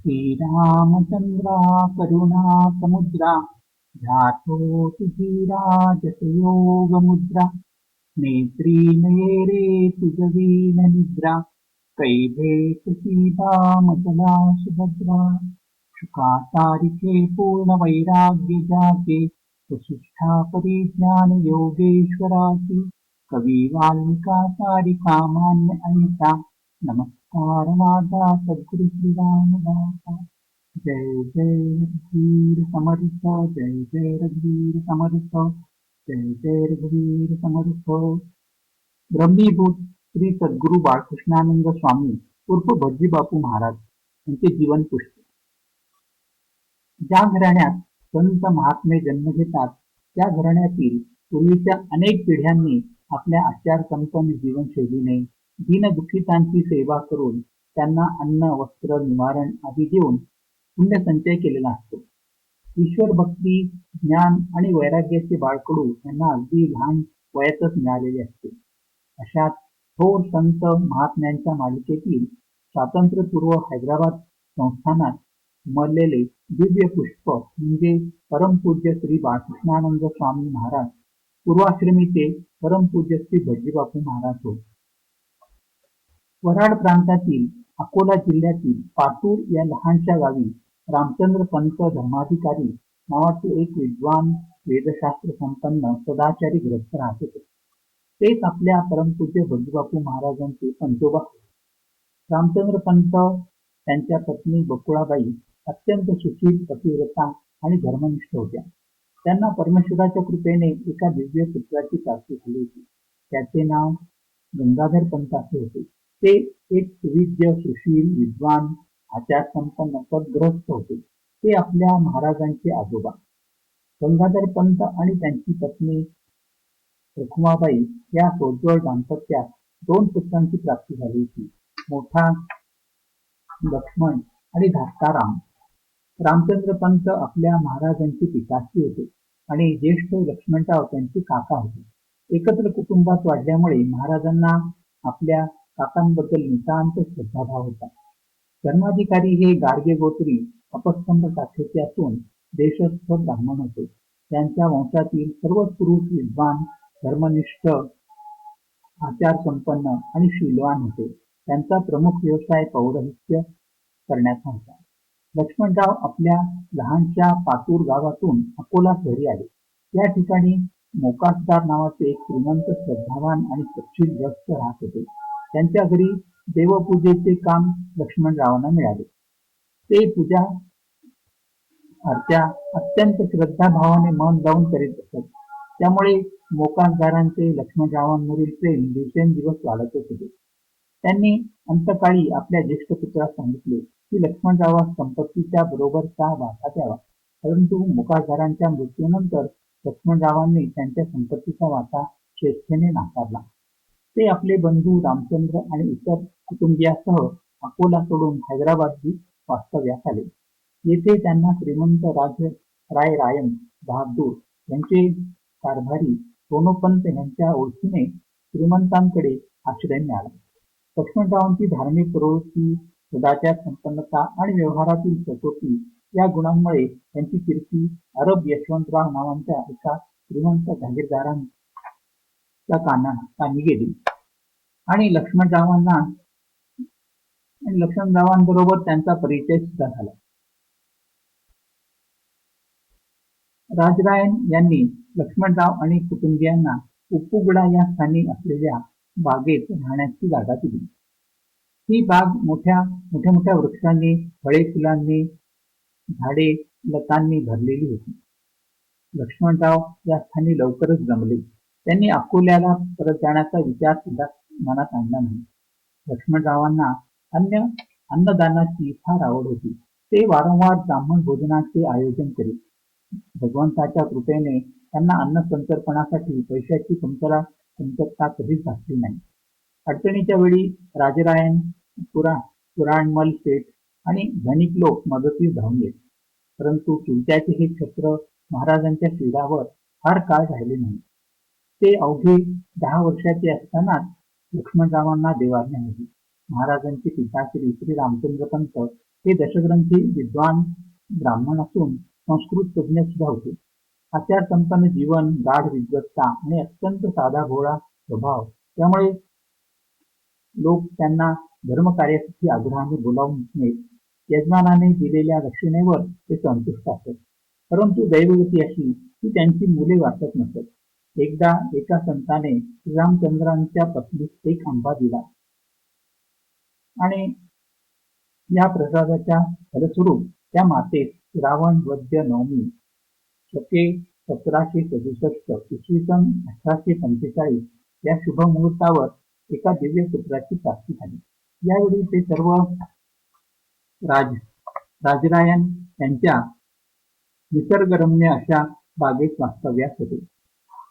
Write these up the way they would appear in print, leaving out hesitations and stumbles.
श्रीरामचंद्रा करुणा समुद्रा ध्यातो तुझी योग मुद्रा नेत्री नये रे तुझवीन निद्रा कैभेट सीता मचला सुभद्रा शुका तारिके पूर्ण वैराग्य जाके वसिष्ठा परिज्ञान योगेश्वराची कवी वाल्मिका तारिका मान्य अनिता नमस्कार माझा सद्गुरु श्रीरामदासा जय जय रघुवीर समर्थ जय जय रघुवीर समर्थ जय जय रघुवीर समर्थ ब्रह्मीभूत श्री सद्गुरु बाळकृष्णानंद स्वामी उर्फ भज्जी बापू महाराज यांचे जीवन पुष्प ज्या घराण्यात संत महात्मे जन्म घेतात त्या घराण्यातील पूर्वीच्या अनेक पिढ्यांनी आपल्या आचारसंपन्न जीवनशैलीने दीनदुःखितांची सेवा करून त्यांना अन्न वस्त्र निवारण आदी देऊन पुण्यसंचय केलेला असतो. ईश्वर भक्ती ज्ञान आणि वैराग्याचे बाळकडू यांना अगदी लहान वयातच मिळालेले असते. अशात थोर संत महात्म्यांच्या मालिकेतील स्वातंत्र्यपूर्व हैदराबाद संस्थानात उमरलेले दिव्य पुष्प म्हणजे परमपूज्य श्री बाळकृष्णानंद स्वामी महाराज पूर्वाश्रमीचे परमपूज्य श्री भज्जीबापू महाराज होत. वराड प्रांतातील अकोला जिल्ह्यातील पातूर या लहानशा गावी रामचंद्र पंत धर्माधिकारी नावाचे एक विद्वान वेदशास्त्र संपन्न सदाचारी ग्रस्त राहत होते. तेच आपल्या परमपूज्य भज्जीबापू महाराजांचे पंजोबा होते. रामचंद्र पंत त्यांच्या पत्नी बकुळाबाई अत्यंत सुशील पतिव्रता आणि धर्मनिष्ठ होत्या. त्यांना परमेश्वराच्या कृपेने एका दिव्य पुत्राची प्राप्ती झाली होती. त्याचे नाव गंगाधर पंत असे होते. ते एक सुविद्य सुशील विद्वान आचारसंपन्न सद्गृहस्थ होते. ते आपल्या महाराजांचे आजोबा. गंगाधर पंत आणि त्यांची पत्नी रखुमाबाई या सोज्वळ दाम्पत्यात 2 पुत्रांची प्राप्ती झाली होती. मोठा लक्ष्मण आणि धाकटा राम. रामचंद्र पंत आपल्या महाराजांचे पिताश्री होते आणि ज्येष्ठ लक्ष्मणराव त्यांचे काका होते. एकत्र कुटुंबात वाढल्यामुळे महाराजांना आपल्या काकांबद्दल नितांत श्रद्धाभाव होता. धर्माधिकारी हे गाडगे गोत्री अपस्तंभ शाखेचे असून देशस्थ ब्राह्मण होते. त्यांच्या वंशातील सर्वच पुरुष विद्वान धर्मनिष्ठ आचारसंपन्न आणि शीलवान होते. त्यांचा प्रमुख व्यवसाय पौरोहित्य करण्याचा होता. लक्ष्मणराव आपल्या लहानशा पातूर गावातून अकोला शहरी आले. या ठिकाणी मोकासदार नावाचे एक श्रीमंत श्रद्धावान आणि सच्चिल ग्रस्त राहत होते. त्यांच्या घरी देवपूजेचे काम लक्ष्मणरावांना मिळाले. ते पूजा अर्चा अत्यंत श्रद्धाभावाने मन लावून करीत असत. त्यामुळे मोकासदारांचे लक्ष्मणरावांवरील प्रेम दिवसेंदिवस वाढतच होते. त्यांनी अंतकाळी आपल्या ज्येष्ठ पुत्रास सांगितले की लक्ष्मणरावास संपत्तीच्या बरोबरचा वाटा द्यावा. परंतु मोकासदारांच्या मृत्यूनंतर लक्ष्मणरावांनी त्यांच्या संपत्तीचा वाटा स्वेच्छेने नाकारला. ते आपले बंधू रामचंद्र आणि इतर कुटुंबियासह अकोला सोडून हैदराबाद वास्तव्यास आले. येथे त्यांना श्रीमंत रायन बहादूर यांचे कारभारी सोनोपंत यांच्या ओळखीने श्रीमंतांकडे आश्रय मिळाला. लक्ष्मणरावांची धार्मिक प्रवृत्ती, सदाचार संपन्नता आणि व्यवहारातील सचोटी या गुणांमुळे त्यांची कीर्ती अरब यशवंतराव नावांच्या एका श्रीमंत जागीरदारांच्या कानी गेली आणि लक्ष्मणरावांबरोबर त्यांचा परिचय सुद्धा झाला. राजरायन यांनी लक्ष्मणराव आणि कुटुंबियांना उप्पुगडा या स्थानी असलेल्या बागेत राहण्याची जागा दिली. ही बाग मोठ्या वृक्षांनी, फळे फुलांनी, झाडे लतांनी भरलेली होती. लक्ष्मणराव या स्थानी लवकरच जमले. त्यांनी अकोल्याला परत जाण्याचा विचार सुद्धा मनात आणला नाही. लक्ष्मणरावांना अन्नदानाची फार आवड होती. ते वारंवार ब्राह्मण भोजनाचे आयोजन करीत. भगवंताच्या कृपेने त्यांना अन्न संतर्पणासाठी पैशाची कमतरता कधीच भासली नाही. अडचणीच्या वेळी राजरायन, पुराणमल शेठ आणि धनिक लोक मदतीस धावून येत. परंतु चुलत्याचे हे छत्र महाराजांच्या शिरावर फार काळ राहिले नाही. ते अवघे 10 वर्षाचे असतानाच लक्ष्मणरावांना देवाज्ञा होती. महाराजांचे पिताश्री श्री रामचंद्र पंत हे दशग्रंथी विद्वान ब्राह्मण असून संस्कृत तज्ज्ञ सुद्धा होते. आचारसंपन्न जीवन, गाढ विद्वत्ता आणि अत्यंत साधा भोळा स्वभाव त्यामुळे लोक त्यांना धर्मकार्यासाठी आग्रहाने बोलावून नेत. यजमानाने दिलेल्या दक्षिणेवर ते संतुष्ट असत. परंतु दैवगती अशी की त्यांची मुले वाचत नसत. एकदा एका संताने श्रीरामचंद्रांच्या पत्नीस एक आंबा दिला आणि या प्रसादाच्या फलस्वरूप त्या मातेस श्रावण वद्य नवमी शके 1767 इसवी सन 1845 या शुभ मुहूर्तावर एका दिव्य पुत्राची प्राप्ती झाली. यावेळी ते सर्व राजरायन यांच्या निसर्गरम्य अशा बागेत वास्तव्यास होते.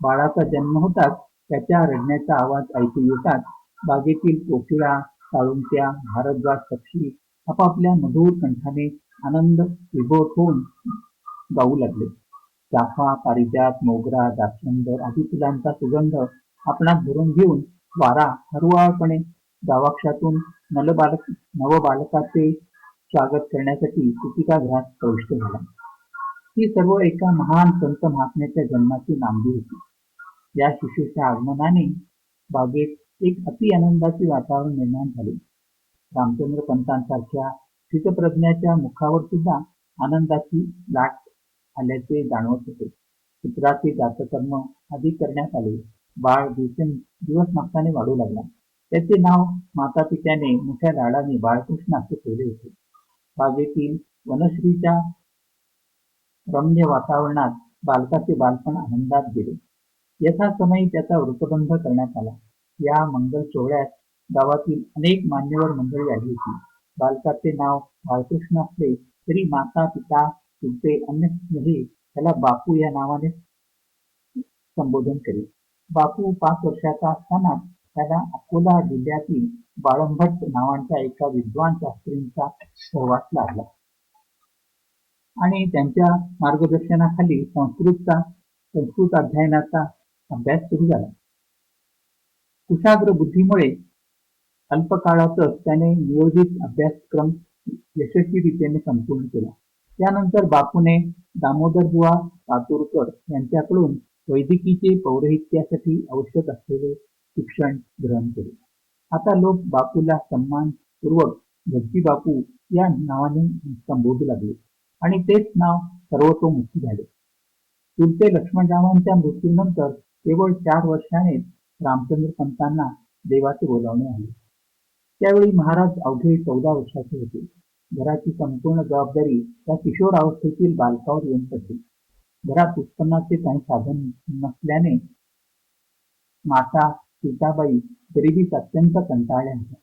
बाळाचा जन्म होताच त्याच्या रडण्याचा आवाज ऐकू येताच बागेतील कोकिळा, साळुंक्या, भारद्वाज पक्षी आपापल्या मधुर कंठाने आनंद विभोर होऊन गाऊ लागले. चाफा, पारिजात, मोगरा, जास्वंद आदी फुलांचा सुगंध आपणात भरून घेऊन वारा हळुवारपणे गावाक्षातून नवबालकाचे स्वागत करण्यासाठी कीर्तिकागृहात प्रविष्ट झाला. ही सर्व एका महान संत महात्म्याच्या जन्माची नांदी होती. या शिशूच्या आगमनाने बागेत एक अति आनंदाचे वातावरण निर्माण झाले. रामचंद्र पंतांसारख्या स्थितप्रज्ञाच्या मुखावर सुद्धा आनंदाची लाट आल्याचे जाणवत होते. पुत्राचे जातकर्म आदी करण्यात आले. बाळ दिवस मागताने वाढू लागला. त्याचे नाव मातापित्याने मोठ्या लाडाने बाळकृष्ण असे ठेवले होते. बागेतील वनश्रीच्या रम्य वातावरणात बालकाचे बालपण आनंदात गेले. यथासमयी त्याचा वृतबंध करण्यात आला. या मंगल सोहळ्यात गावातील अनेक मान्यवर मंडळी आली होती. बालकाचे नाव बाळकृष्ण असले तरी माता पिता चुलते अन्य स्नेही त्याला बापू या नावाने संबोधन करीत. बापू 5 वर्षाचा असताना त्याला अकोला जिल्ह्यातील बाळंभट्ट नावाच्या एका विद्वान शास्त्रींचा सहवास लागला आणि त्यांच्या मार्गदर्शनाखाली संस्कृत अध्ययनाचा अभ्यास सुरू झाला. कुशाग्र बुद्धीमुळे अल्पकाळातच त्याने नियोजित अभ्यासक्रम यशस्वीरित्याने संपूर्ण केला. त्यानंतर बापूने दामोदरबुवा पातुरकर यांच्याकडून वैदिकीचे पौरोहित्यासाठी आवश्यक असलेले शिक्षण ग्रहण केले. आता लोक बापूला सन्मानपूर्वक भज्जी बापू या नावाने संबोधू लागले आणि तेच नाव सर्वतोमुखी झाले. चुलते लक्ष्मणरावांच्या मृत्यूनंतर केवळ 4 वर्षानेच रामचंद्र पंतांना देवाचे बोलावणे आले. त्यावेळी महाराज अवघे 14 वर्षाचे होते. घराची संपूर्ण जबाबदारी त्या किशोरावस्थेतील बालकावर येऊन पडली. घरात उत्पन्नाचे काही साधन नसल्याने माता सीताबाई गरिबीत अत्यंत कंटाळल्या होत्या.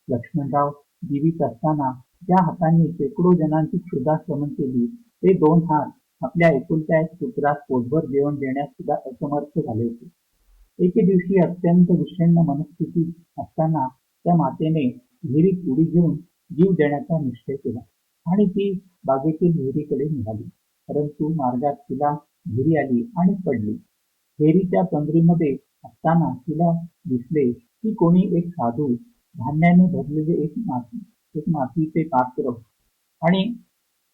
लक्ष्मणराव जीवित असताना ज्या हातांनी शेकडो जणांची क्षुधाश्रमण केली ते 2 हात आपल्या एकुलत्या एक पुत्रास पोटभर जेवण देण्यास सुद्धा असमर्थ झाले होते. एके दिवशी अत्यंत विषण्ण मनस्थितीत असताना त्या मातेने विहिरीत उडी घेऊन जीव देण्याचा निश्चय केला आणि ती बागेतील विहिरीकडे निघाली. परंतु मार्गात तिला विहिरी आली आणि पडली. विहिरीच्या तंद्रीमध्ये असताना तिला दिसले की कोणी एक साधू धान्याने भरलेले एक मातीचे पात्र आणि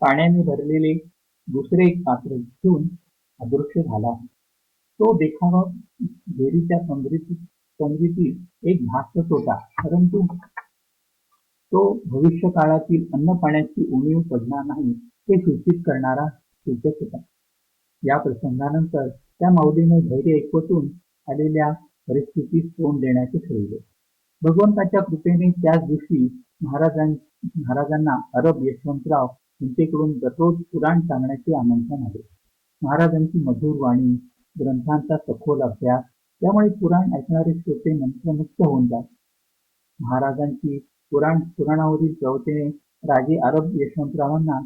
पाण्याने भरलेले दुसरे एक पात्र घेऊन अदृश्य झाला. तो देखावा विहिरीच्या तंद्रीतील एक भासत होता, परंतु तो भविष्य काळातील अन्न पाण्याची उणीव पडणार नाही हे सूचित करणारा सूचक होता. या प्रसंगानंतर त्या माऊलीने धैर्य एकवटून आलेल्या परिस्थितीस तोंड देण्याचे ठरविले. भगवंताच्या कृपेने त्याच दिवशी महाराजांना अरब यशवंतराव यांच्याकडून दररोज पुराण सांगण्याचे आमंत्रण आले. महाराजांची मधुर वाणी, ग्रंथांचा सखोल अभ्यास यामुळे पुराण ऐकणारे श्रोते मंत्रमुक्त होऊन जात. महाराजांची पुराणावरील प्रवचने राजे अरब यशवंतरावांना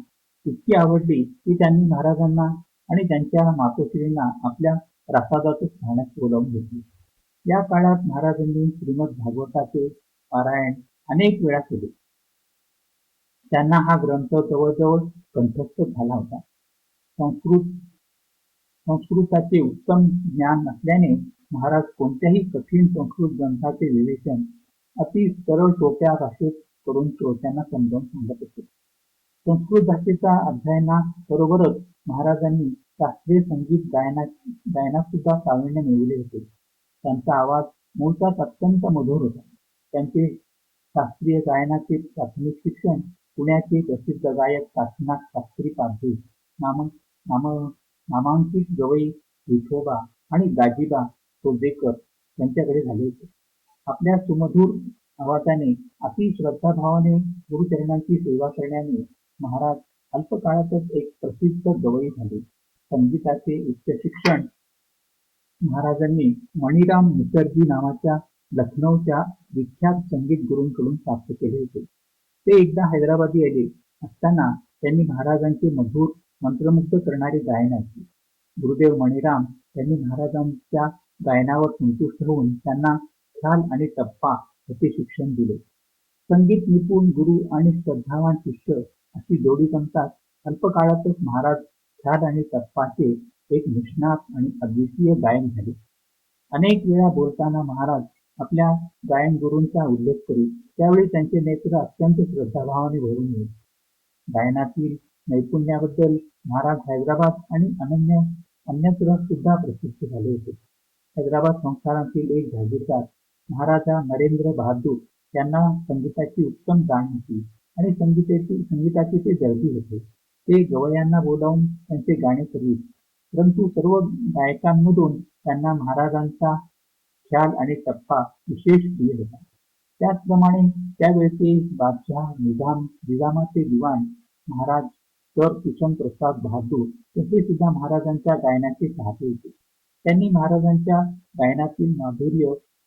इतकी आवडली की त्यांनी महाराजांना आणि त्यांच्या मातोश्रींना आपल्या प्रासादातच राहण्यास बोलावून घेतले. या काळात महाराजांनी श्रीमद भागवताचे पारायण अनेक वेळा केले. त्यांना हा ग्रंथ जवळजवळ कंठस्थ झाला होता. संस्कृताचे उत्तम ज्ञान असल्याने महाराज कोणत्याही कठीण संस्कृत ग्रंथाचे विवेचन अति सरळ सोप्या भाषेत करून श्रोत्यांना समजावून सांगत होते. संस्कृत भाषेचा अध्ययनाबरोबरच महाराजांनी शास्त्रीय संगीत गायनात सुद्धा प्रावीण्य मिळवले होते. त्यांचा आवाज मूळचाच अत्यंत मधुर होता. त्यांचे शास्त्रीय गायनाचे प्राथमिक शिक्षण पुण्याचे प्रसिद्ध गायक काशीनाथ शास्त्री पाध्ये नामांकित गवई विठोबा आणि दाजीबा तोरडेकर यांच्याकडे झाले होते. आपल्या सुमधुर आवाजाने अति श्रद्धाभावाने गुरुचरणांची सेवा करण्याने महाराज अल्पकाळातच एक प्रसिद्ध गवई झाले. संगीताचे उच्च शिक्षण महाराजांनी मणिराम मुखर्जी नावाच्या लखनौच्या विख्यात संगीत गुरूंकडून प्राप्त केले होते. ते एकदा हैदराबादी आले असताना त्यांनी महाराजांचे मधुर मंत्रमुग्ध करणारे गायन ऐकले. गुरुदेव मणिराम यांनी महाराजांच्या गायनावर संतुष्ट होऊन त्यांना ख्याल आणि टप्पा याचे शिक्षण दिले. संगीत निपुण गुरु आणि श्रद्धावान शिष्य अशी जोडी जमताच अल्पकाळातच महाराज ख्याल आणि टप्पाचे एक निष्णात आणि अद्वितीय गायन झाले. अनेक वेळा बोलताना महाराज आपल्या गायन गुरूंचा उल्लेख करीत, त्यावेळी त्यांचे नेत्र अत्यंत श्रद्धाभावाने भरून येत. गायनातील नैपुण्याबद्दल महाराज हैदराबाद आणि अन्यत्र सुद्धा प्रसिद्ध झाले होते. हैदराबाद संस्थानातील एक जागीरदार महाराजा नरेंद्र बहादूर यांना संगीताची उत्तम जाण होती आणि संगीताचे ते दर्दी होते. ते गवयांना बोलावून त्यांचे गाणे करीत, परंतु सर्व गायकांमधून त्यांना महाराजांचा ख्याल आणि टप्पा विशेष प्रिय होता. त्याचप्रमाणे त्यावेळचे बादशाह निजामाचे दिवाण महाराज सर किशन प्रसाद बहादूर यांचे सुद्धा महाराजांच्या गायनाचे चाहते होते. त्यांनी महाराजांच्या गायनातील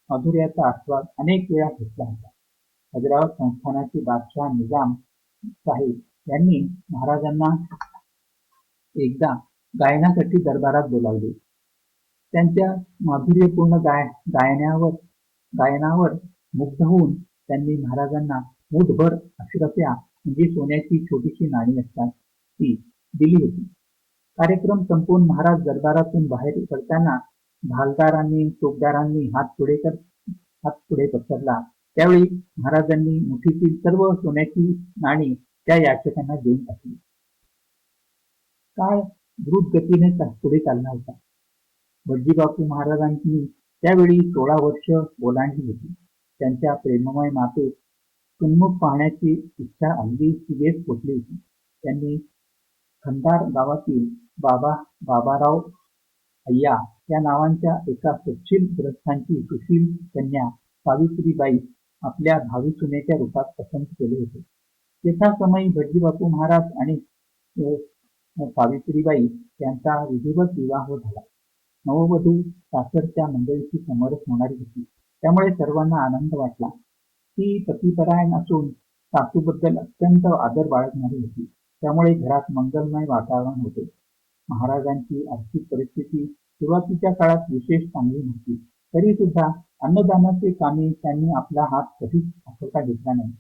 माधुर्याचा आस्वाद अनेक वेळा घेतला होता. हैदराबाद संस्थानाचे बादशाह निजाम साहेब यांनी महाराजांना एकदा गायनासाठी दरबारात बोलावले. त्यांच्या माधुर्यपूर्ण गायनावर मुग्ध होऊन त्यांनी महाराजांना मूठभर अक्षरशः म्हणजे सोन्याची छोटीशी नाणी असतात ती दिली होती. कार्यक्रम संपवून महाराज दरबारातून बाहेर पडताना भालदारांनी तोफदारांनी हात पुढे पसरला. त्यावेळी महाराजांनी मुठीतील सर्व सोन्याची नाणी त्या याचकांना देऊन टाकली. काळ द्रुत गतीने पुढे चालला होता. भटजीबापू महाराजांनी त्यावेळी 16 वर्ष ओलांडली होती. त्यांच्या प्रेममय मातेत सुन्मुख पाहण्याची इच्छा अगदी शिगेस पोचली होती. त्यांनी खंदार गावातील बाबाराव अय्या या नावांच्या एका सच्छील ग्रस्थांची सुशील कन्या सावित्रीबाई आपल्या भावी सुनेच्या रूपात पसंत केले होते. यथासमयी भटजीबापू महाराज आणि सावित्रीबाई यांचा विधिवत विवाह झाला. नववधू सासरच्या मंडळीची समरस होणारी होती, त्यामुळे सर्वांना आनंद वाटला. ती पतिपरायण असून सासूबद्दल अत्यंत आदर बाळगणारी होती, त्यामुळे घरात मंगलमय वातावरण होते. महाराजांची आर्थिक परिस्थिती सुरुवातीच्या काळात विशेष चांगली नव्हती, तरी सुद्धा अन्नदानाचे कामी त्यांनी आपला हात कधीच हातोटा घेतला नाही.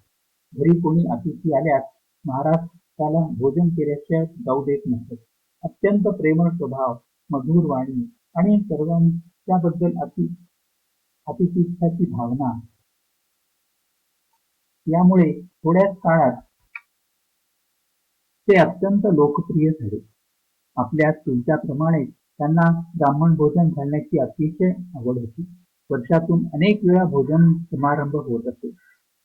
घरी कोणी अतिथी आल्यास महाराज त्याला भोजन केल्याशिवाय जाऊ देत नसत. अत्यंत प्रेमळ स्वभाव, मधुर वाणी आणि सर्वांच्याबद्दल अतिथिष्ठाची भावना यामुळे थोड्याच काळात ते अत्यंत लोकप्रिय झाले. आपल्या चुलत्याप्रमाणे त्यांना ब्राह्मण भोजन घालण्याची अतिशय आवड होती. वर्षातून अनेक वेळा भोजन समारंभ होत असे.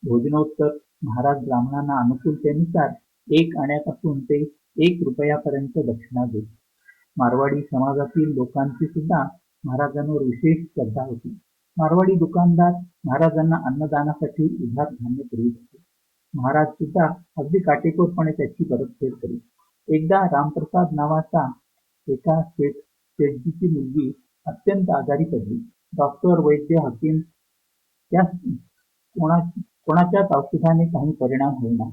भोजनोत्तर महाराज ब्राह्मणांना अनुकूलतेनुसार 1 आण्यापासून ते 1 रुपयापर्यंत दक्षिणा देत. मारवाडी समाजातील लोकांची सुद्धा महाराजांवर विशेष श्रद्धा होती. मारवाडी दुकानदार महाराजांना अन्नदानासाठी उधार धान्य पुरवित होते. महाराज सुद्धा अगदी काटेकोरपणे त्याची परतफेड करीत. एकदा रामप्रसाद नावाचा एका शेठजीची मुलगी अत्यंत आजारी पडली. डॉक्टर, वैद्य, हकीम या कोणाच्याच औषधाने काही परिणाम होईना.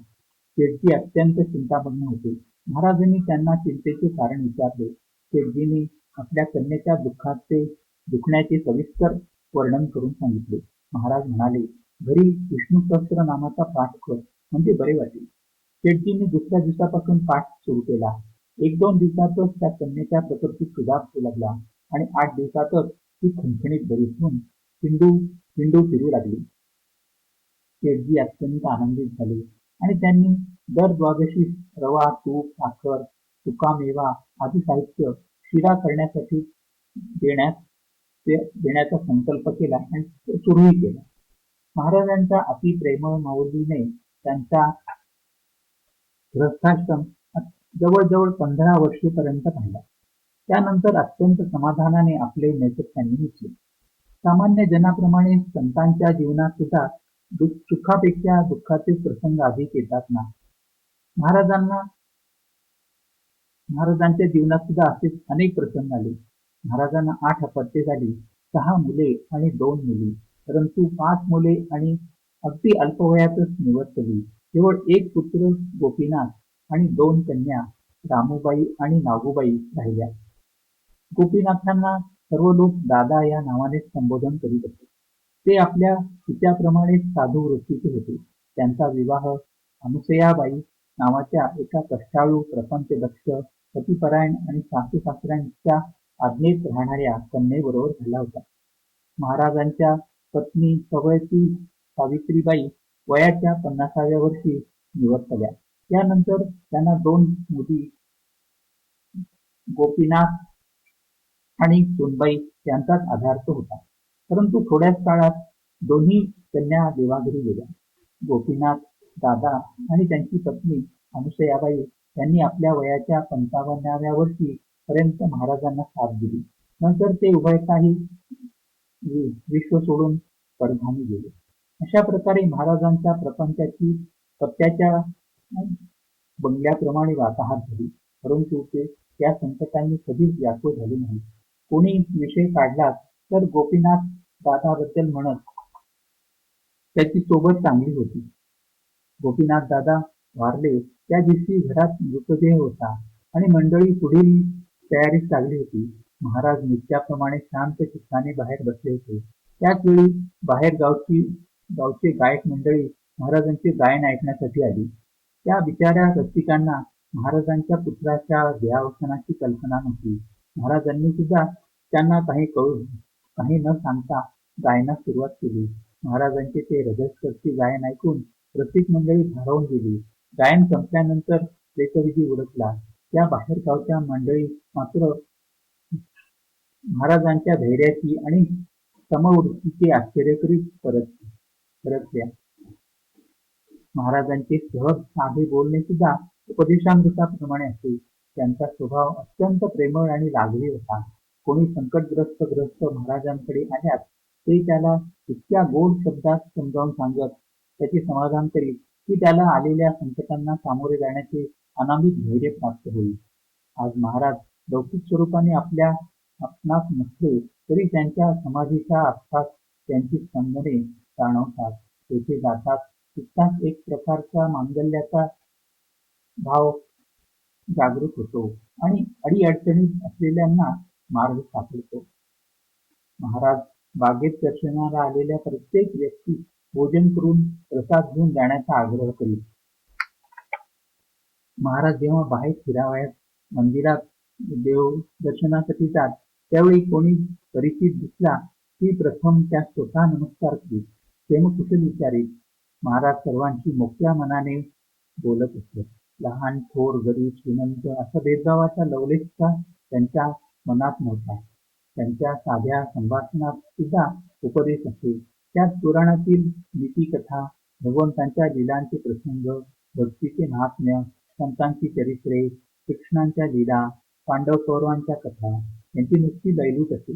शेठजी अत्यंत चिंतामग्न होते. महाराजांनी त्यांना चिंतेचे कारण विचारले. शेठजींनी आपल्या कन्येच्या दुखण्याचे सविस्तर वर्णन करून सांगितले. महाराज म्हणाले, घरी विष्णू सहस्त्र नामाचा पाठ कर, म्हणजे बरे वाटेल. शेठजींनी दुसऱ्या दिवसापासून पाठ सुरू केला. 1-2 दिवसातच त्या कन्येच्या प्रकृतीत सुधार होऊ लागला आणि 8 दिवसातच ती खणखणीत बरी होऊन हिंडू फिरू लागली. शेठजी अत्यंत आनंदित झाले आणि त्यांनी दर द्वादशी रवा, तूप, साखर, सुकामेवा आदी साहित्य शिरा करण्यासाठी देण्यात देण्याचा संकल्प केला आणि तो सुरूही केला. महाराजांच्या अति प्रेमळ माऊलीने त्यांचा गृहस्थाश्रम जवळजवळ 15 वर्षेपर्यंत पाहिला. त्यानंतर अत्यंत समाधानाने आपले नैसट त्यांनी घेतले. सामान्य जनाप्रमाणे संतांच्या जीवनात सुद्धा सुखापेक्षा दुःखाचे प्रसंग अधिक येतात ना. महाराजांच्या जीवनात सुद्धा असेच अनेक प्रसंग आले. महाराजांना 8 अपत्ये झाली, 6 मुले आणि 2 मुली, परंतु 5 मुले आणि अगदी अल्पवयातच निवर्तली. केवळ एक पुत्र गोपीनाथ आणि 2 कन्या रामुबाई आणि नागूबाई राहिल्या. गोपीनाथांना सर्व लोक दादा या नावानेच संबोधन करीत असत. ते आपल्या पित्याप्रमाणेच साधू वृत्तीचे होते. त्यांचा विवाह अनुसयाबाई नावाच्या एका कष्टाळू, प्रपंचदक्ष, पतिपरायण आणि सासू सासऱ्यांच्या आज्ञेत राहणाऱ्या कन्येबरोबर झाला होता. महाराजांच्या पत्नी सवयती सावित्रीबाई वयाच्या 50व्या वर्षी निवर्तल्या. त्यानंतर त्यांना 2 मुली गोपीनाथ आणि सोनबाई यांचाच आधार होता. परंतु थोड्याच काळात दोन्ही कन्या देवाघरी गेल्या. गोपीनाथ दादा आणि त्यांची पत्नी अनुसयाबाई यांनी आपल्या वयाच्या 55व्या वर्षी पर्यंत महाराजांना साथ दिली. नंतर ते उभयताही विश्व सोडून परधामी गेले. अशा प्रकारे महाराजांच्या प्रपंचाची पत्त्याच्या बंगल्याप्रमाणे वाताहात झाली. परंतु ते त्या संकटांनी कधीच व्याकुळ झाले नाही. कोणी विषय काढला तर गोपीनाथ दादाबद्दल म्हणत त्याची सोबत चांगली होती. गोपीनाथ दादा वारले त्या दिवशी घरात मृतदेह होता आणि मंडळी पुढील तयारीस लागली होती. महाराज नित्याप्रमाणे शांत चित्ताने बाहेर बसले होते. त्याच वेळी बाहेर गावचे गायक मंडळी महाराजांचे गायन ऐकण्यासाठी आली. त्या बिचाऱ्या रसिकांना महाराजांच्या पुत्राच्या देहावसानाची कल्पना नव्हती. महाराजांनी सुद्धा त्यांना काही न सांगता गायनास सुरुवात केली. महाराजांचे ते हृदयस्पर्शी गायन ऐकून रसिक मंडळी भारावून गेली. गायन संपल्यानंतर प्रेतविधी उरकला. त्या बाहेर गावच्या मंडळी मात्र महाराजांच्या धैर्याची आणि समवृत्तीचे आश्चर्य करीत परतल्या. महाराजांचे सहज साधे बोलणे सुद्धा उपदेशामृताप्रमाणे असे. त्यांचा स्वभाव अत्यंत प्रेमळ आणि लाघवी होता. कोणी संकटग्रस्त ग्रस्त महाराजांकडे आल्यास ते त्याला इतक्या गोड शब्दात समजावून सांगत त्याचे समाधान करीत की त्याला आलेल्या संकटांना सामोरे जाण्याचे अनामिक धैर्य प्राप्त होईल. आज महाराज लौकिक स्वरूपाने आपणास नसले तरी त्यांच्या समाधीच्या आसपास त्यांची स्पंदने जाणवतात. तेथे जातात तितकाच एक प्रकारचा मांगल्याचा भाव जागृत होतो आणि अडीअडचणीत असलेल्यांना मार्ग सापडतो. महाराज बागेत दर्शनाला आलेल्या प्रत्येक व्यक्ती भोजन करून प्रसाद घेऊन जाण्याचा आग्रह करीत. महाराज जेव्हा बाहेर फिरावयास मंदिरात देव दर्शनासाठी जात त्यावेळी कोणी परिचित दिसला की प्रथम त्या स्वतः नमस्कार करीत, क्षेमकुशल विचारीत. महाराज सर्वांशी मोकळ्या मनाने बोलत असत. लहान थोर गरीब श्रीमंत असा भेदभावाचा लवलेशता त्यांच्या मनात नव्हता. त्यांच्या साध्या संभाषणात सुद्धा उपदेश असे. त्यात पुराणातील नीतिकथा, भगवंतांच्या लीलांचे प्रसंग, भक्तीचे महात्म्य, संतांची चरित्रे, कृष्णांच्या लीला, पांडव कौरवांच्या कथा यांची नुसती दैलूट असे.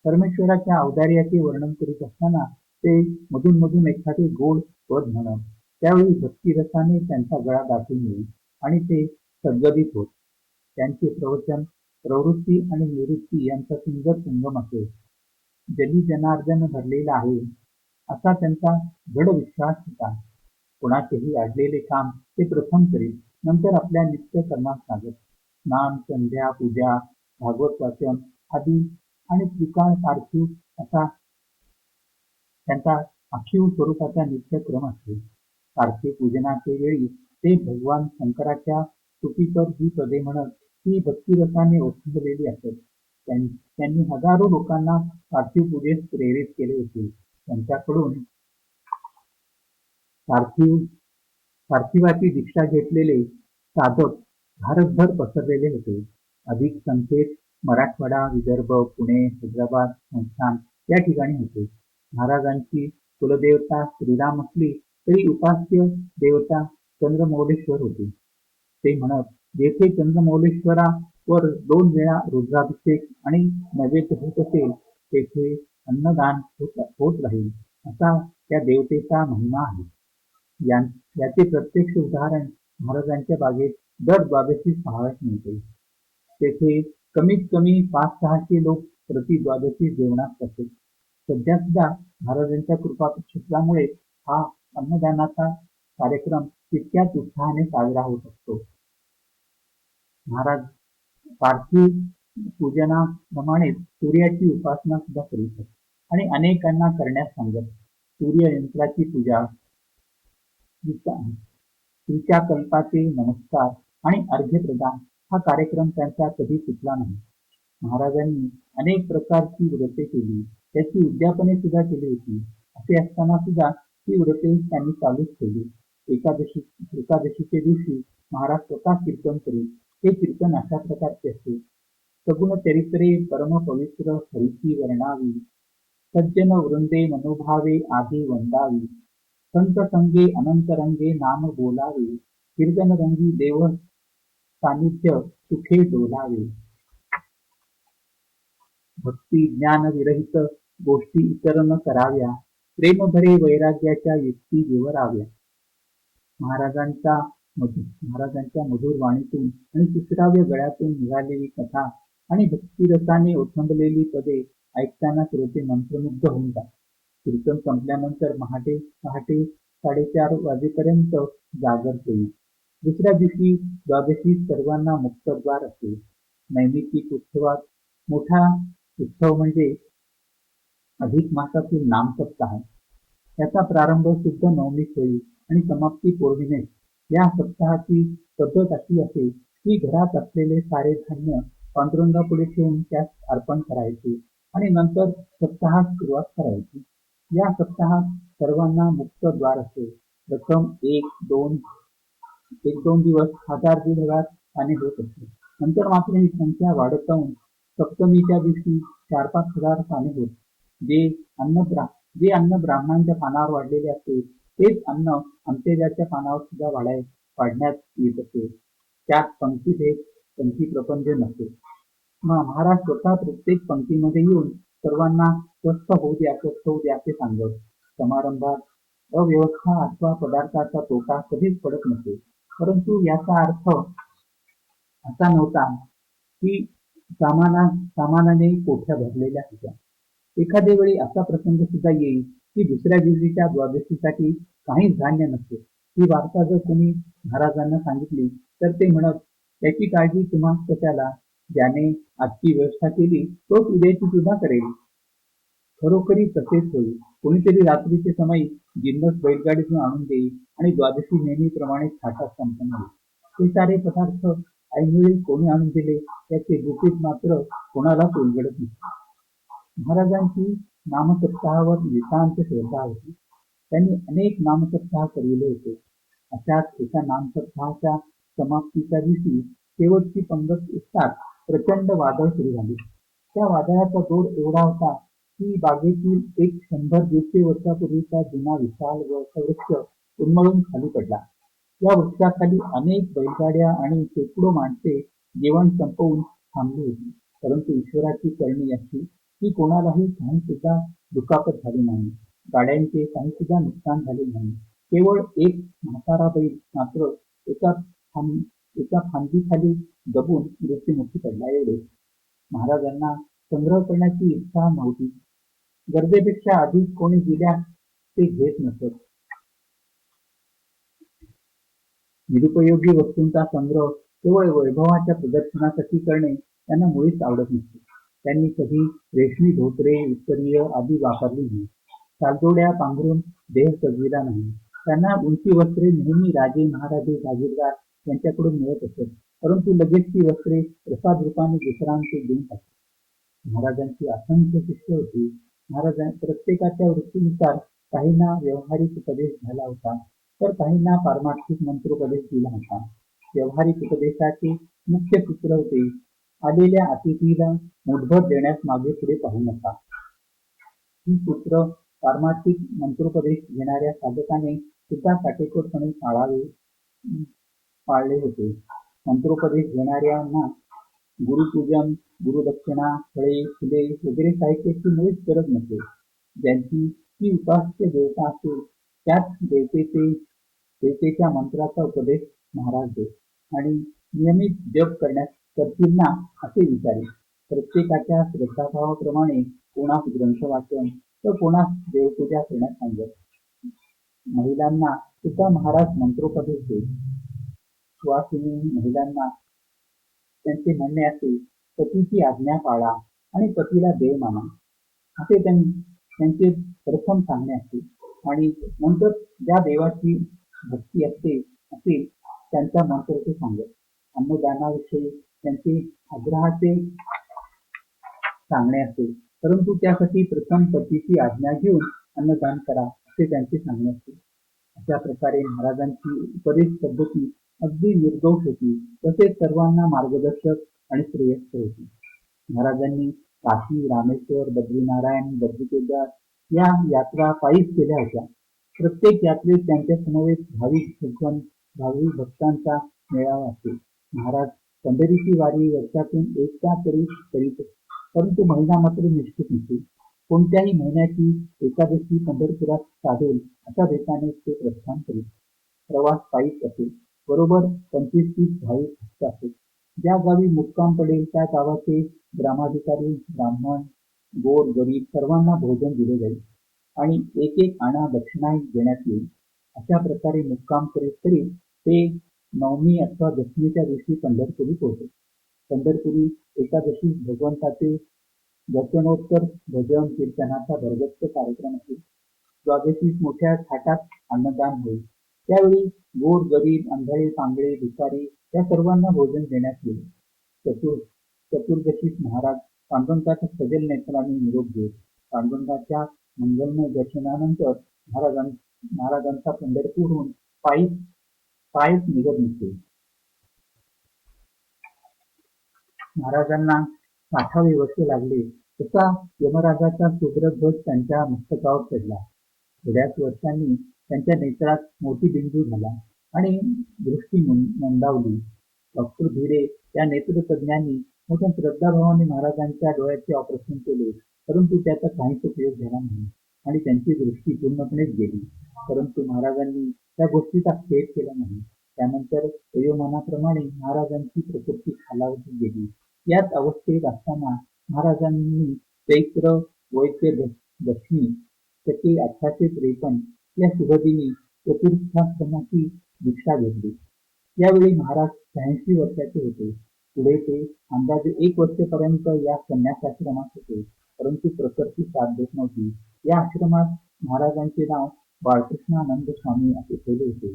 परमेश्वराच्या औदार्याचे वर्णन करीत असताना ते मधून मधून एखादे गोड पद म्हणत. त्यावेळी भक्तिरसाने त्यांचा गळा दाटून येईल आणि ते सद्गदित होत. त्यांचे प्रवचन प्रवृत्ती आणि निवृत्ती यांचा सुंदर संगम असे. जली जनार्दन भरलेला आहे असा त्यांचा दृढ विश्वास होता. कोणाचेही अडलेले काम ते प्रथम करीत, नंतर आपल्या नित्य कर्मात लागत. स्नान, संध्या, पूजा, भागवत वाचन आदी आणि त्रिकाळ पार्थिव असा त्यांचा अखीव स्वरूपाचा नित्यक्रम असतो. पार्थिव पूजनाचे वेळी ते भगवान शंकराच्या स्तुतीपर ही पदे म्हणत ती भक्तिरसाने ओसंडलेली असत. त्यांनी हजारो लोकांना पार्थिव पूजेस प्रेरित केले होते. त्यांच्याकडून पार्थिव पार्थिवाची दीक्षा घेतलेले साधक भारतभर पसरलेले होते. अधिक संख्येत मराठवाडा, विदर्भ, पुणे, हैदराबाद, संस्थान या ठिकाणी होते. महाराजांची कुलदेवता श्रीराम असली तरी उपास्य देवता चंद्रमौलेश्वर होते. ते म्हणत, जेथे चंद्रमौलेश्वरावर 2 वेळा रुद्राभिषेक आणि नैवेद्य होत असेल, तेथे अन्नदान होत राहील, असा त्या देवतेचा महिमा आहे. याचे प्रत्यक्ष उदाहरण महाराजांच्या बागेत दर द्वादशीस पाहावयास मिळते. तेथे कमीत कमी 500-600 लोक प्रति द्वादशीस जेवणास बसत. सध्या सुद्धा महाराजांच्या कृपाक्षेत्रामुळे हा अन्नदानाचा कार्यक्रम तितक्याच उत्साहाने साजरा होत असतो. महाराज पार्थिव पूजनाप्रमाणेच सूर्याची उपासना सुद्धा करीत आणि अनेकांना करण्यास सांगत. सूर्ययंत्राची पूजा, तिच्या कल्पाचे नमस्कार आणि अर्घ्य प्रदान हा कार्यक्रम त्यांचा कधी चुकला नाही. महाराजांनी अनेक प्रकारची व्रते केली, त्याची उद्यापने सुद्धा केली होती. असे असताना सुद्धा ही व्रते त्यांनी चालूच ठेवली. एकादशीच्या दिवशी महाराज स्वतः कीर्तन करीत. हे कीर्तन अशा प्रकारचे असते. सगुण चरित्रे परम पवित्र हरीची वर्णावी, सज्जन वृंदे मनोभावे आधी वंदावी, संत संगे अनंत रंगे नाम बोलावे, कीर्तन रंगी देव सानिध्य सुखे डोलावे. भक्ती ज्ञान विरहित गोष्टी इतर न कराव्या, प्रेम भरे वैराग्याच्या युक्ती विवराव्या. महाराजांच्या मधुर वाणीतून आणि तिसराव्या गळ्यातून निघालेली कथा आणि भक्तिरसाने ओथंबलेली पदे ऐकताना श्रोते मंत्रमुग्ध होऊन जातात. कीर्तन संपल्यानंतर पहाटे 4:30 वाजेपर्यंत जागर होईल. दुसऱ्या दिवशी द्वादशी सर्वांना मुक्तद्वार असेल. नैमित्तिक उत्सवात मोठा उत्सव म्हणजे अधिक मासातील नामसप्ताह. याचा प्रारंभ शुद्ध नवमीस होईल आणि समाप्ती पौर्णिमेस. या सप्ताहाची पद्धत अशी असेल की घरात असलेले सारे धान्य पांडुरंगापुढे ठेवून त्यास अर्पण करायचे आणि नंतर सप्ताहास सुरुवात करायची. या सप्ताहात सर्वांना मुक्त द्वार असेल. प्रथम एक दोन दिवस 1000-1500 पाणी होत असते. नंतर मात्र ही संख्या वाढत जाऊन सप्तमीच्या दिवशी 4-5 हजार पाणी होत. जे अन्न ब्राह्मणांच्या पानावर वाढलेले असते तेच अन्न अंत्यजाच्या पानावर सुद्धा वाढण्यात येत असे. त्यात पंक्ती प्रपंच नसे. महाराज स्वतः प्रत्येक पंक्तीमध्ये येऊन सर्वांना स्वस्थ होऊ द्या असे सांगत. समारंभात अव्यवस्था अथवा पदार्थाचा तोटा कधीच पडत नसे. परंतु याचा अर्थ असा नव्हता की सामानाने कोठ्या भरलेल्या होत्या. एखाद्या वेळी असा प्रसंग सुद्धा येईल की दुसऱ्या दिवशीच्या द्वादशीसाठी काहीच धान्य नसते. ही वार्ता जर कोणी महाराजांना सांगितली तर ते म्हणत, त्याची काळजी तुम्हा कशाला, ज्याने आजची व्यवस्था केली तोच उद्याची सुद्धा करेल. खरोखरी तसेच होईल. कोणीतरी रात्रीचे समय जिन्नस बैलगाडीतून आणून देईल आणि द्वादशी नेहमीप्रमाणे थाटात संपन्न होईल. ते सारे पदार्थ ऐनवेळी कोणी आणून दिले त्याचे गुपित मात्र कोणालाच उलगडत नाही. महाराजांची नामसप्ताहावर नितांत श्रद्धा होती. त्यांनी अनेक नामसप्ताह करविले होते. अशाच एका नामसप्ताहाच्या समाप्तीच्या दिवशी शेवटची पंगत ऐकताच प्रचंड वादळ सुरू झाले. त्या वादळाचा जोर एवढा होता की बागेतील एक 100-150 वर्षापूर्वीचा जुना विशाल वृक्ष उन्मळून खाली पडला. या वृक्षाखाली अनेक बैलगाड्या आणि शेकडो माणसे जेवण संपवून थांबली होती. परंतु ईश्वराची करणी अशी की कोणालाही काही सुद्धा दुखापत झाली नाही. गाड्यांचे काही सुद्धा नुकसान झाले नाही. केवळ एक म्हातारा बैल मात्र एका फांदीखाली दबून मृत्युमुखी पडला. एवढे. महाराजांना संग्रह करण्याची इच्छा नव्हती. गरजेपेक्षा अधिक कोणी दिल्यास ते घेत नसत. निरुपयोगी वस्तूंचा संग्रह केवळ वैभवाच्या प्रदर्शनासाठी करणे त्यांना मुळीच आवडत नसते. त्यांनी कधी रेशमी धोतरे, उत्तरीय आदी वापरली नाही. चालजोड्या पांघरून देह सजविला नाही. त्यांना उंची वस्त्रे नेहमी राजे, महाराजे, जागीरदार यांच्याकडून मिळत असत. परंतु लगेच ती वस्त्रे प्रसाद रूपाने दुसऱ्यांचे देऊन टाकत. महाराजांची असंख्य शिष्य होती. प्रत्येकाच्या वृत्तीनुसार काहींना व्यवहारिक उपदेश झाला होता, तर काहींना पारमार्थिक मंत्रोपदेश दिला होता. व्यवहारिक उपदेशाचे मुख्य सूत्र होते, आलेल्या अतिथीला मूठभर देण्यास मागे पुढे पाहू नका. ही सूत्र पारमार्थिक मंत्रोपदेश घेणाऱ्या साधकाने सुद्धा काटेकोरपणे पाळले होते. मंत्रोपदेश घेणाऱ्यांना गुरुपूजन, गुरुदक्षिणा, फळे, फुले वगैरे साहित्याची मुळीच गरज नसे. ज्यांची ती उपास्य देवता असेल त्याच देवतेच्या मंत्राचा उपदेश महाराज देत आणि नियमित जप करतील ना असे विचारे. प्रत्येकाच्या श्रद्धाभावाप्रमाणे कोणास ग्रंथ वाचन तर कोणास देवपूजा करण्यास सांगत. महिलांना सुद्धा महाराज मंत्रोपदेश देत. सुवासिनी महिलांना त्यांचे म्हणणे असे, पतीची आज्ञा पाळा आणि पतीला देव माना असे त्यांचे प्रथम सांगणे असते आणि नंतर ज्या देवाची भक्ती असते असे त्यांचा मंत्र ते सांगत. अन्नदानाविषयी त्यांचे आग्रहाचे सांगणे असते, परंतु त्यासाठी प्रथम पतीची आज्ञा घेऊन अन्नदान करा असे त्यांचे सांगणे असते. अशा प्रकारे महाराजांची उपदेश पद्धती अगदी निर्दोष होती, तसेच सर्वांना मार्गदर्शक आणि श्रेयस्कर होती. महाराजांनी काशी, रामेश्वर, बद्रीनारायण, बद्रीकेदार या यात्रा पायीच केल्या होत्या. प्रत्येक यात्रेत त्यांच्या समवेत भाविक भक्तांचा मेळावा असतो. महाराज पंढरीची वारी वर्षातून एकदा तरी करीत, परंतु महिना मात्र निश्चित नसे. कोणत्याही महिन्याची एकादशी पंढरपुरात साधेल अशा बेताने ते प्रस्थान करीत. प्रवास पायीच असेल. बरोबर 25-30 भाविक भक्त असत. ज्या गावी मुक्काम पडेल त्या गावाचे ग्रामाधिकारी, ब्राह्मण, गोर गरीब सर्वांना भोजन दिले जाईल आणि एक आणा दक्षिणा देण्यात येईल. अशा प्रकारे मुक्काम करीत करीत ते नवमी अथवा दशमीच्या दिवशी पंढरपुरी पोहोचले. पंढरपुरी एकादशी भगवंताचे दर्शनोत्तर भजन कीर्तनाचा भरगच्च कार्यक्रम असेल. द्वादशीस मोठ्या थाटात अन्नदान होईल. त्यावेळी गोर गरीब, आंधळे पांगळे, भिकारी या सर्वांना भोजन देण्यात येईल. चतुर्दशीस महाराज पांडुरंगाच्या सजल नेत्राने निरोप देत. पांडुरंगाच्या मंगलमय दर्शनानंतर महाराजांचा पंढरपूरहून पायीच निघत नसे. महाराजांना 60वे वर्ष लागले तसा यमराजाचा सुभ्र ध्वज त्यांच्या मस्तकावर चढला. थोड्याच वर्षांनी त्यांच्या नेत्रात मोतीबिंदू झाला आणि दृष्टी मंदावली. डॉक्टर भिडे या नेत्रतज्ञांनी मोठ्या श्रद्धाभावाने महाराजांच्या डोळ्याचे ऑपरेशन केले, परंतु त्याचा काहीच उपयोग झाला नाही आणि त्यांची दृष्टी पूर्णपणेच गेली. परंतु महाराजांनी त्या गोष्टीचा खेद केला नाही. त्यानंतर वयोमानाप्रमाणे महाराजांची प्रकृती खालावत गेली. याच अवस्थेत असताना महाराजांनी चैत्र वैद्य दशमी शके 1853 या शुभदिनी चतुर्थाश्रमाची दीक्षा घेतली. यावेळी महाराज 86 वर्षाचे होते. पुढे ते अंदाजे 1 वर्षपर्यंत या संन्यासाश्रमात होते, परंतु प्रकृती साथ देत नव्हती. या आश्रमात महाराजांचे नाव बाळकृष्णानंद स्वामी असे ठेवले होते.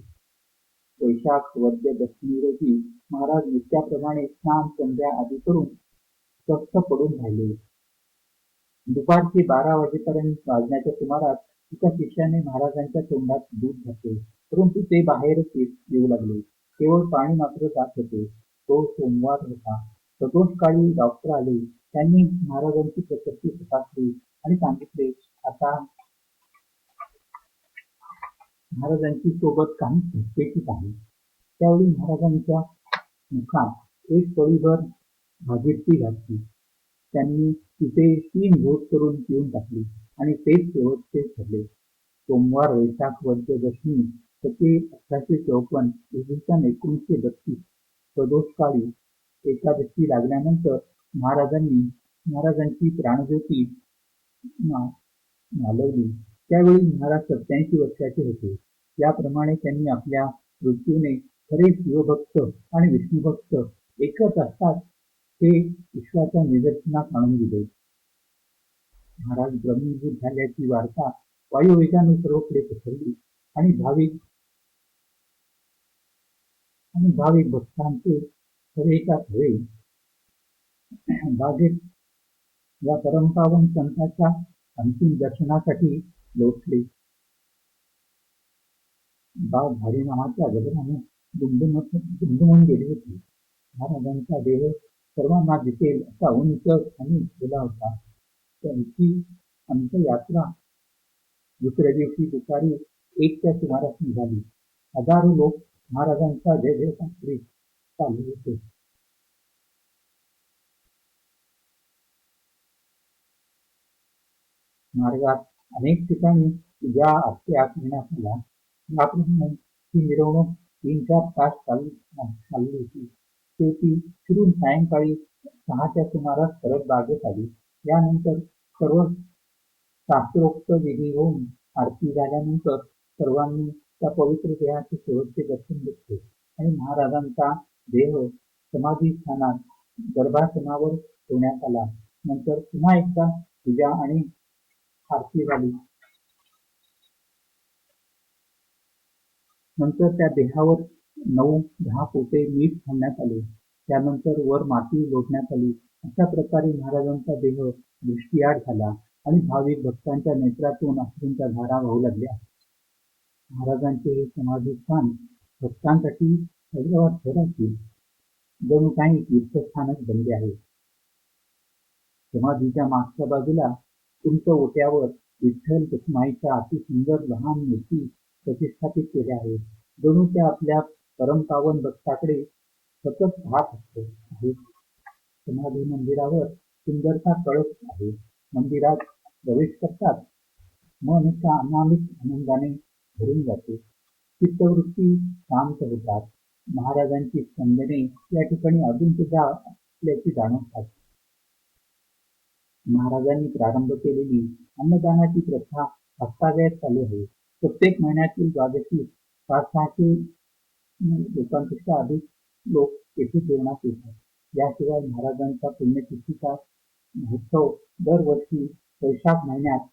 वैशाख वद्य दशमी रोजी महाराज नित्याप्रमाणे स्नान संध्या आदी करून स्वस्थ पडून राहिले. दुपारचे 12 वाजण्याच्या सुमारास एका शिष्याने महाराजांच्या तोंडात दूध घातले, परंतु ते बाहेरच येऊ लागले. केवळ पाणी मात्र जात होते. तो सोमवार होता. प्रदोष काळी डॉक्टर आले. त्यांनी महाराजांची प्रकृती तपासली आणि सांगितले, आता महाराजांची सोबत काही सुटकेचीच आहे. त्यावेळी महाराजांच्या मुखात एक पळीभर भागीरथी घातली. त्यांनी तिथे 3 घोट करून पिऊन टाकली आणि तेच शेवटचे ठरले. सोमवार वैशाख वद्य दशमी शके 1854 इसवी 1932 प्रदोष काळी एकादशी लागल्यानंतर महाराजांची प्राणज्योती मालवली. त्यावेळी महाराज 87 वर्षाचे होते. याप्रमाणे त्यांनी आपल्या मृत्यूने खरे शिवभक्त आणि विष्णुभक्त एकच असतात हे विश्वाच्या निदर्शनास आणून दिले. महाराज ब्रह्मीभूत झाल्याची वार्ता वायुवेगाने सर्वकडे पसरली आणि भाविक भक्तांचे खरेच्या खरे बागेत या परमपावन संतांच्या अंतिम दर्शनासाठी लोटले. गाव भारी नावाच्या गजराने दुमदुमून गेली होती. महाराजांचा देह सर्वांना दिसेल असा उंच आणि गेला होता. त्यांची अंत्ययात्रा दुसऱ्या दिवशी दुपारी 1च्या सुमारास निघाली. हजारो लोक महाराजांचा जय जयकार करीत चालले होते. मार्गात अनेक ठिकाणी पूजा आरत्या करण्यात आल्या. याप्रमाणे ही मिरवणूक 3-4 तास चालली होती. शेवटी फिरून सायंकाळी 6च्या सुमारास परत बागेत आली. यानंतर सर्व शास्त्रोक्त विधी होऊन आरती झाल्यानंतर सर्वांनी त्या पवित्र देहाचे शेवटचे दर्शन घेतले आणि महाराजांचा देह समाधी स्थानात गर्भासनावर ठेवण्यात आला. नंतर पुन्हा एकदा पूजा आणि आरती झाली. नंतर त्या देहावर 9-10 पोते मीठ घालण्यात आले. त्यानंतर वर माती लोटण्यात आली. अशा प्रकारे महाराजांचा देह दृष्टीआड झाला आणि भाविक भक्तांच्या नेत्रातून अश्रूंच्या धारा वाहू लागल्या. महाराजांचे हे समाधीस्थान भक्तांसाठी हैदराबाद शहरातील जणू काही तीर्थस्थानच बनले आहे. समाधीच्या मागच्या बाजूला उंच ओट्यावर विठ्ठल रखुमाईच्या अतिसुंदर लहान मूर्ती प्रतिष्ठापित केल्या आहेत. जणू त्या आपल्या परमपावन भक्ताकडे सतत पाहत आहेत. समाधी मंदिरावर सुंदरसा कळस आहे. मंदिरात प्रवेश करतात मन एका अनामिक आनंदाने भरून जाते. चित्तवृत्ती शांत होतात. महाराजांची स्पंदने या ठिकाणी अजून सुद्धा असल्याची जाणवतात. महाराजांनी प्रारंभ केलेली अन्नदानाची प्रथा आजतागायत चालू आहे. प्रत्येक महिन्यातील द्वादशी 500-600 लोकांपेक्षा अधिक लोक येथे जेवणास येतात. याशिवाय महाराजांचा पुण्यतिथीचा महोत्सव दरवर्षी वैशाख महिन्यात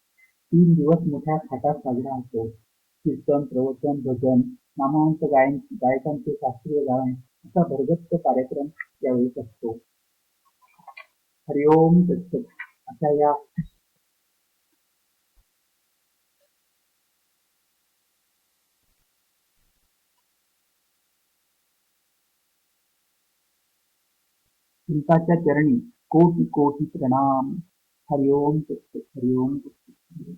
3 दिवस मोठ्या थाटात साजरा होतो. कीर्तन, प्रवचन, भजन, नामवंत गायकांचे शास्त्रीय गायन असा भरगच्च कार्यक्रम यावेळी असतो. हरिओम तत्सत. अशा या चिंताच्या चरणी कोटी कोटी प्रणाम. हरिओम तत्सत. हरिओम तत्सत.